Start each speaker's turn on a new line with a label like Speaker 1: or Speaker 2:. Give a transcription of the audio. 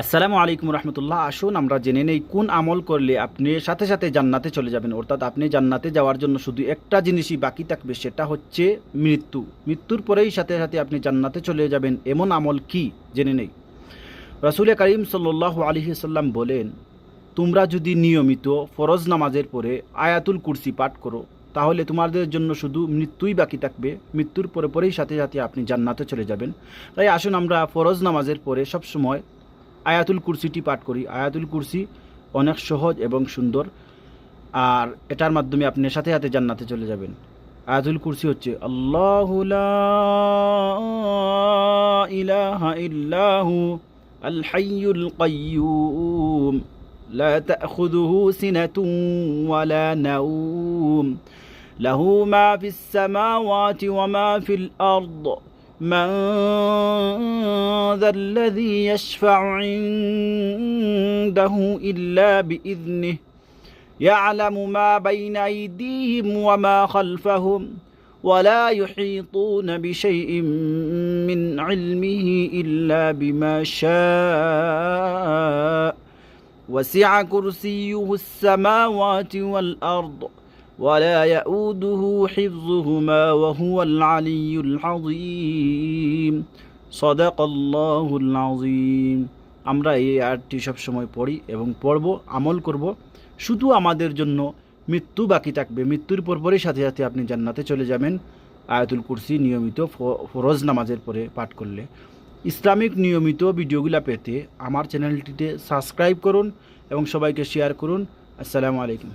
Speaker 1: আসসালামু আলাইকুম রহমতুল্লাহ। আসুন আমরা জেনে নেই কোন আমল করলে আপনি সাথে সাথে জান্নাতে চলে যাবেন, অর্থাৎ আপনি জান্নাতে যাওয়ার জন্য শুধু একটা জিনিসই বাকি থাকবে, সেটা হচ্ছে মৃত্যু। মৃত্যুর পরেই সাথে সাথে আপনি জান্নাতে চলে যাবেন, এমন আমল কি জেনে নেই। রাসূল করিম সাল্লাল্লাহু আলাইহি সাল্লাম বলেন, তোমরা যদি নিয়মিত ফরজ নামাজের পরে আয়াতুল কুরসি পাঠ করো, তাহলে তোমাদের জন্য শুধু মৃত্যুই বাকি থাকবে। মৃত্যুর পরেই সাথে সাথে আপনি জান্নাতে চলে যাবেন। তাই আসুন আমরা ফরজ নামাজের পরে সবসময় আয়াতুল কুরসিটি পাঠ করি। আয়াতুল কুরসি অনেক সহজ এবং সুন্দর, আর এটার মাধ্যমে আপনি সাথে সাথে জান্নাতে চলে যাবেন। আয়াতুল কুরসি হচ্ছে আল্লাহু লা ইলাহা ইল্লাহু আল হাইয়ুল কাইয়্যুম লা তাখুযুহু সিনাতুন ওয়ালা নাওম লাহু মা ফিস সামাওয়াতি ওয়া মা ফিল আরদ من ذا الذي يشفع عنده إلا بإذنه يعلم ما بين أيديهم وما خلفهم ولا يحيطون بشيء من علمه إلا بما شاء وسع كرسيه السماوات والأرض ولا يؤوده حفظهما وهو العلي العظيم صدق الله العظيم। আমরা এই আয়াতটি সব সময় পড়ি এবং পড়ব, আমল করব। শুধু আমাদের জন্য মৃত্যু বাকি থাকবে, মৃত্যুর পরপরই সাথে সাথে আপনি জান্নাতে চলে যাবেন আয়াতুল কুরসি নিয়মিত ফরজ নামাজের পরে পাঠ করলে। ইসলামিক নিয়মিত ভিডিওগুলো পেতে আমার চ্যানেলটিতে সাবস্ক্রাইব করুন এবং সবাইকে শেয়ার করুন। আসসালামু আলাইকুম।